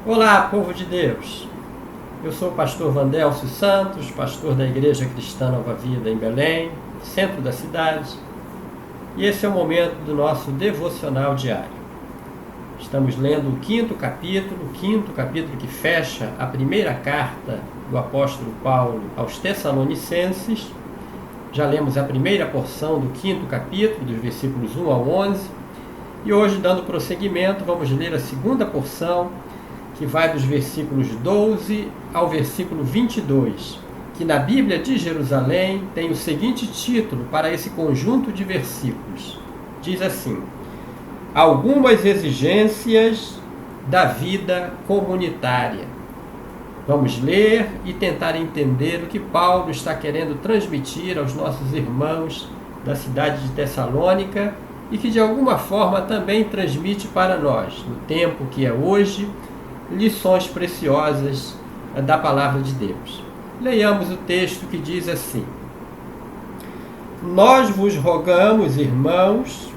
Olá, povo de Deus! Eu sou o pastor Vandelcio Santos, pastor da Igreja Cristã Nova Vida em Belém, centro da cidade, e esse é o momento do nosso devocional diário. Estamos lendo o quinto capítulo que fecha a primeira carta do apóstolo Paulo aos Tessalonicenses. Já lemos a primeira porção do quinto capítulo, dos versículos 1 ao 11, e hoje, dando prosseguimento, vamos ler a segunda porção, que vai dos versículos 12 ao versículo 22, que na Bíblia de Jerusalém tem o seguinte título para esse conjunto de versículos. Diz assim: Algumas exigências da vida comunitária. Vamos ler e tentar entender o que Paulo está querendo transmitir aos nossos irmãos da cidade de Tessalônica e que de alguma forma também transmite para nós, no tempo que é hoje, lições preciosas da palavra de Deus. Leiamos o texto que diz assim: Nós vos rogamos, irmãos,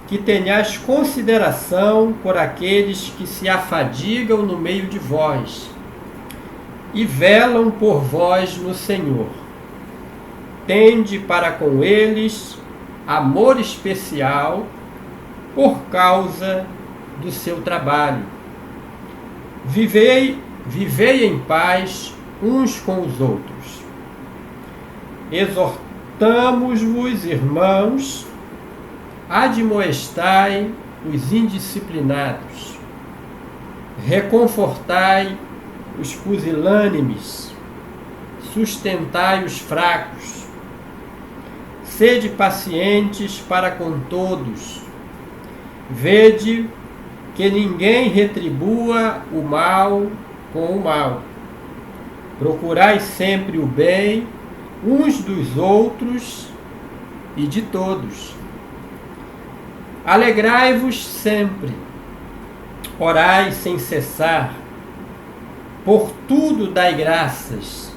que tenhais consideração por aqueles que se afadigam no meio de vós e velam por vós no Senhor. Tende para com eles amor especial por causa do seu trabalho. Vivei em paz uns com os outros. Exortamos-vos, irmãos, admoestai os indisciplinados, reconfortai os pusilânimes, sustentai os fracos, sede pacientes para com todos, vede que ninguém retribua o mal com o mal. Procurai sempre o bem uns dos outros e de todos. Alegrai-vos sempre, orai sem cessar, por tudo dai graças,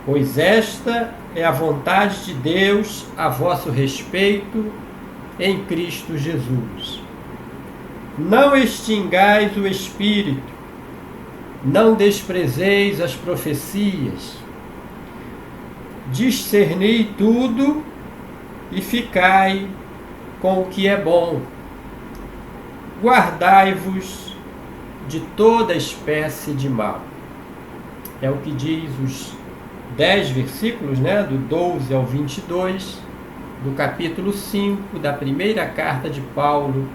pois esta é a vontade de Deus a vosso respeito em Cristo Jesus. Não extingais o Espírito, não desprezeis as profecias, discerni tudo e ficai com o que é bom. Guardai-vos de toda espécie de mal. É o que diz os 10 versículos, do 12 ao 22, do capítulo 5 da primeira carta de Paulo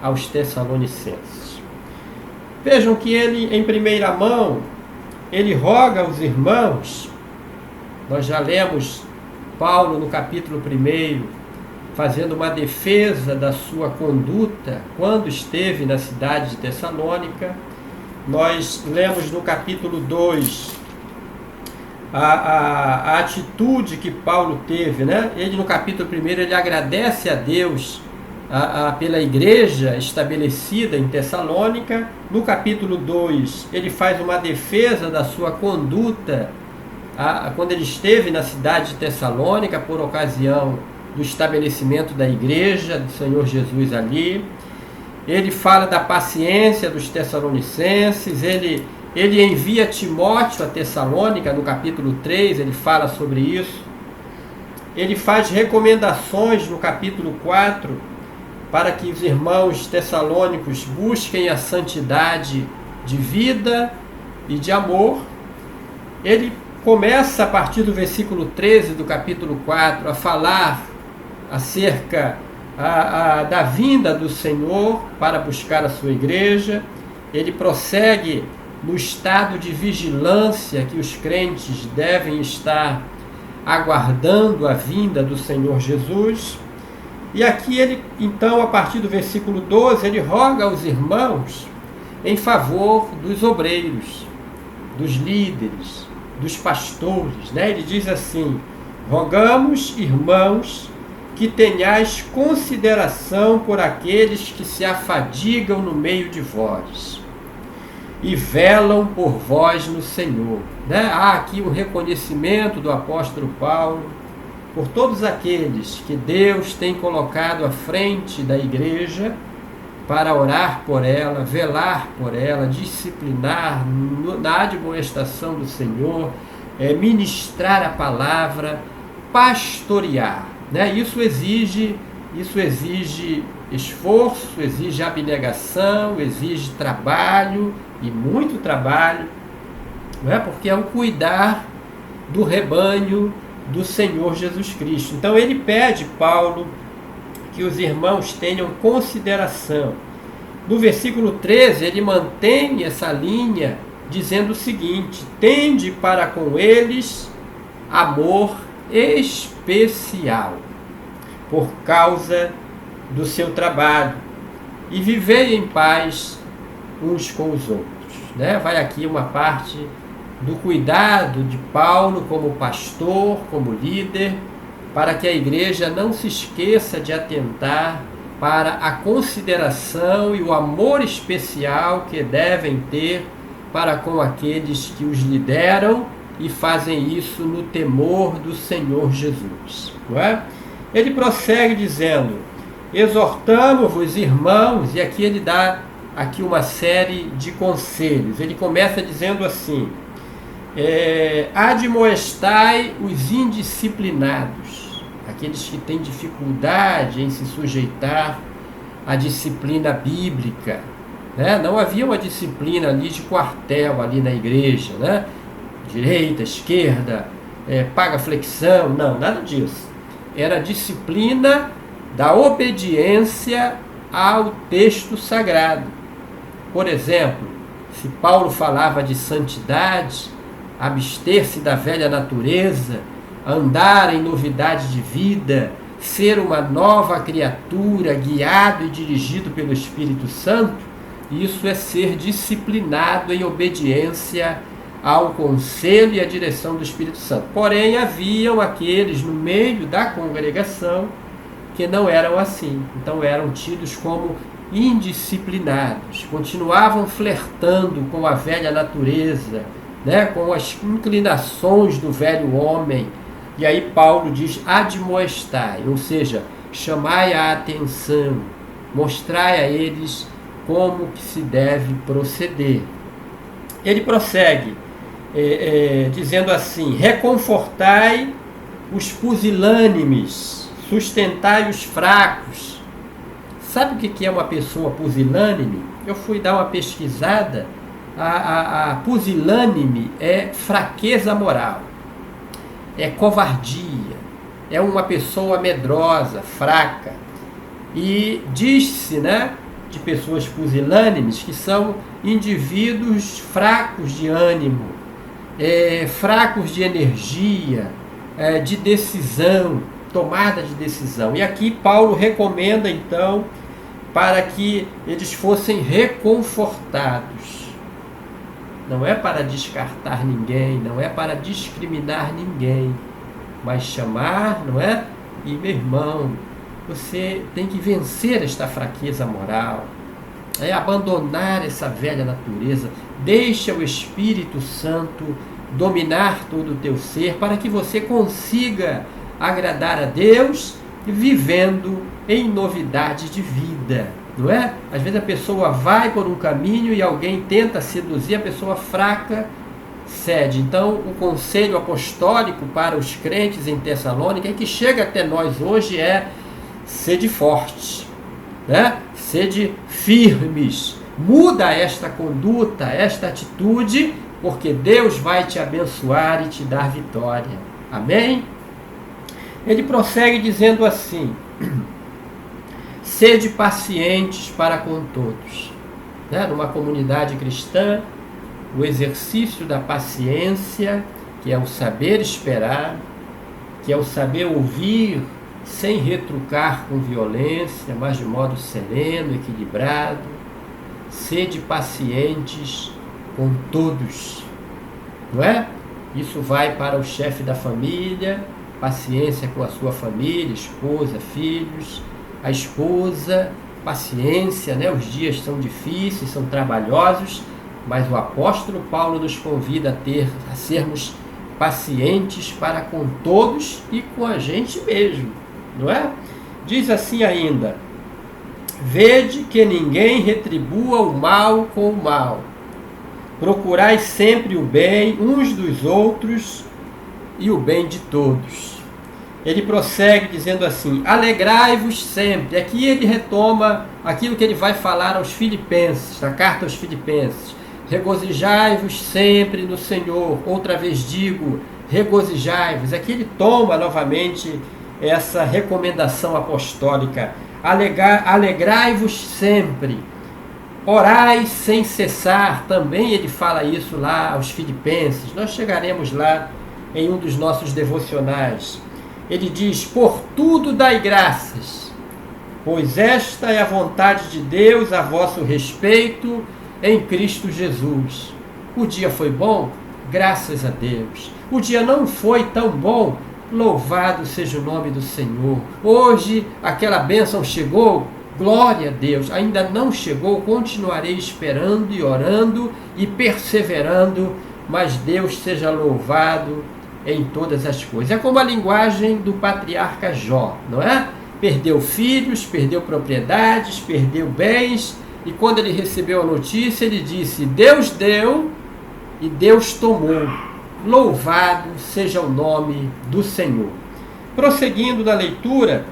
aos Tessalonicenses. Vejam que ele, em primeira mão, ele roga aos irmãos. Nós já lemos Paulo no capítulo 1, fazendo uma defesa da sua conduta quando esteve na cidade de Tessalônica. Nós lemos no capítulo 2 a atitude que Paulo teve, Ele no capítulo 1 ele agradece a Deus pela igreja estabelecida em Tessalônica. No capítulo 2 ele faz uma defesa da sua conduta quando ele esteve na cidade de Tessalônica por ocasião do estabelecimento da igreja do Senhor Jesus ali. Ele fala da paciência dos tessalonicenses, ele envia Timóteo a Tessalônica, no capítulo 3, ele fala sobre isso. Ele faz recomendações no capítulo 4 para que os irmãos tessalônicos busquem a santidade de vida e de amor. Ele começa a partir do versículo 13 do capítulo 4 a falar acerca da vinda do Senhor para buscar a sua igreja. Ele prossegue no estado de vigilância que os crentes devem estar aguardando a vinda do Senhor Jesus. E aqui ele, então, a partir do versículo 12, ele roga aos irmãos em favor dos obreiros, dos líderes, dos pastores, Ele diz assim: rogamos, irmãos, que tenhais consideração por aqueles que se afadigam no meio de vós e velam por vós no Senhor. Há aqui um reconhecimento do apóstolo Paulo por todos aqueles que Deus tem colocado à frente da igreja para orar por ela, velar por ela, disciplinar na admoestação do Senhor, ministrar a palavra, pastorear, né? Isso exige esforço, exige abnegação, exige trabalho, e muito trabalho, não é? Porque é o cuidar do rebanho do Senhor Jesus Cristo. Então ele pede, Paulo, que os irmãos tenham consideração. No versículo 13, ele mantém essa linha, dizendo o seguinte: tende para com eles amor especial, por causa do seu trabalho, e vivei em paz uns com os outros. Né? Vai aqui uma parte do cuidado de Paulo como pastor, como líder, para que a igreja não se esqueça de atentar para a consideração e o amor especial que devem ter para com aqueles que os lideram e fazem isso no temor do Senhor Jesus. Não é? Ele prossegue dizendo: exortamo-vos, irmãos, e aqui ele dá uma série de conselhos. Ele começa dizendo assim: admoestai os indisciplinados, aqueles que têm dificuldade em se sujeitar à disciplina bíblica. Né? Não havia uma disciplina ali de quartel ali na igreja, né? Direita, esquerda, paga flexão, não, nada disso. Era a disciplina da obediência ao texto sagrado. Por exemplo, se Paulo falava de santidade, abster-se da velha natureza, andar em novidade de vida, ser uma nova criatura, guiado e dirigido pelo Espírito Santo, isso é ser disciplinado em obediência ao conselho e à direção do Espírito Santo. Porém, haviam aqueles no meio da congregação que não eram assim. Então eram tidos como indisciplinados, continuavam flertando com a velha natureza, né, com as inclinações do velho homem. E aí Paulo diz: admoestai, ou seja, chamai a atenção, mostrai a eles como que se deve proceder. Ele prossegue dizendo assim: reconfortai os pusilânimes, sustentai os fracos. Sabe o que é uma pessoa pusilânime? Eu fui dar uma pesquisada. A pusilânime é fraqueza moral, é covardia, é uma pessoa medrosa, fraca. E diz-se, né, de pessoas pusilânimes que são indivíduos fracos de ânimo, fracos de energia, de decisão, tomada de decisão. E aqui Paulo recomenda então para que eles fossem reconfortados. Não é para descartar ninguém, não é para discriminar ninguém, mas chamar, não é? E meu irmão, você tem que vencer esta fraqueza moral, abandonar essa velha natureza, deixa o Espírito Santo dominar todo o teu ser, para que você consiga agradar a Deus vivendo em novidade de vida, não é? Às vezes a pessoa vai por um caminho e alguém tenta seduzir, a pessoa fraca cede. Então o conselho apostólico para os crentes em Tessalônica, que chega até nós hoje, é: sede forte, né? Sede firmes, muda esta conduta, esta atitude, porque Deus vai te abençoar e te dar vitória. Amém? Ele prossegue dizendo assim: sede pacientes para com todos. Né? Numa comunidade cristã, o exercício da paciência, que é o saber esperar, que é o saber ouvir sem retrucar com violência, mas de modo sereno, equilibrado. Sede pacientes com todos, não é? Isso vai para o chefe da família, paciência com a sua família, esposa, filhos. A esposa, paciência, né? Os dias são difíceis, são trabalhosos, mas o apóstolo Paulo nos convida a sermos pacientes para com todos e com a gente mesmo, não é? Diz assim ainda: Vede que ninguém retribua o mal com o mal. Procurai sempre o bem uns dos outros e o bem de todos. Ele prossegue dizendo assim: alegrai-vos sempre. Aqui ele retoma aquilo que ele vai falar aos filipenses, na carta aos filipenses. Regozijai-vos sempre no Senhor. Outra vez digo, regozijai-vos. Aqui ele toma novamente essa recomendação apostólica. Alegrai-vos sempre. Orai sem cessar. Também ele fala isso lá aos filipenses. Nós chegaremos lá em um dos nossos devocionais. Ele diz: por tudo dai graças, pois esta é a vontade de Deus a vosso respeito em Cristo Jesus. O dia foi bom? Graças a Deus. O dia não foi tão bom? Louvado seja o nome do Senhor. Hoje aquela bênção chegou? Glória a Deus. Ainda não chegou? Continuarei esperando e orando e perseverando, mas Deus seja louvado em todas as coisas. É como a linguagem do patriarca Jó, não é? Perdeu filhos, perdeu propriedades, perdeu bens, e quando ele recebeu a notícia, ele disse: Deus deu e Deus tomou. Louvado seja o nome do Senhor. Prosseguindo na leitura,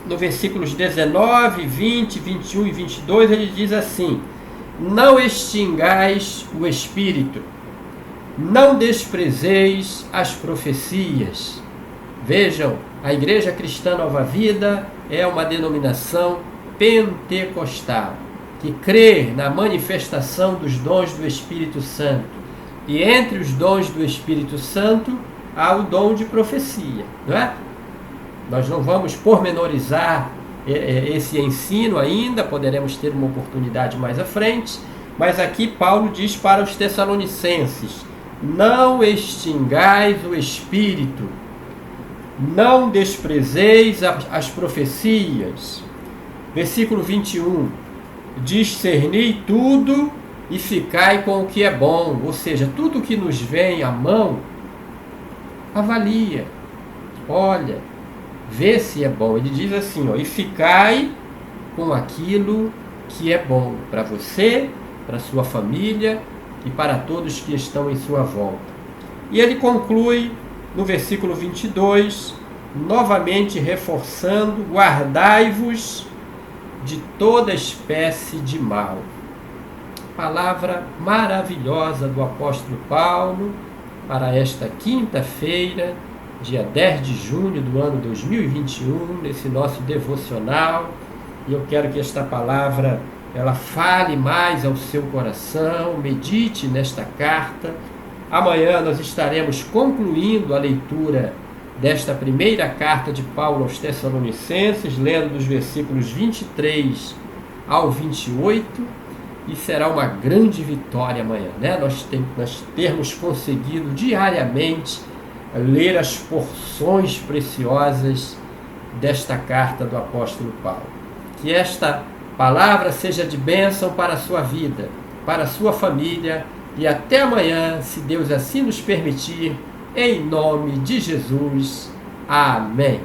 no versículos 19, 20, 21 e 22, ele diz assim: não extingais o espírito, não desprezeis as profecias. Vejam, a Igreja Cristã Nova Vida é uma denominação pentecostal, que crê na manifestação dos dons do Espírito Santo. E entre os dons do Espírito Santo há o dom de profecia, não é? Nós não vamos pormenorizar esse ensino ainda, poderemos ter uma oportunidade mais à frente, mas aqui Paulo diz para os Tessalonicenses: não extingais o Espírito, não desprezeis as profecias. Versículo 21, discerni tudo e ficai com o que é bom, ou seja, tudo que nos vem à mão, avalia, olha, vê se é bom. Ele diz assim, e ficai com aquilo que é bom para você, para sua família e para todos que estão em sua volta. E ele conclui no versículo 22, novamente reforçando: guardai-vos de toda espécie de mal. Palavra maravilhosa do apóstolo Paulo para esta quinta-feira, dia 10 de junho do ano 2021, nesse nosso devocional. E eu quero que esta palavra ela fale mais ao seu coração, medite nesta carta. Amanhã nós estaremos concluindo a leitura desta primeira carta de Paulo aos Tessalonicenses, lendo dos versículos 23 ao 28, e será uma grande vitória amanhã, né? Nós termos conseguido diariamente ler as porções preciosas desta carta do apóstolo Paulo. Que esta palavra seja de bênção para a sua vida, para a sua família, e até amanhã, se Deus assim nos permitir, em nome de Jesus. Amém.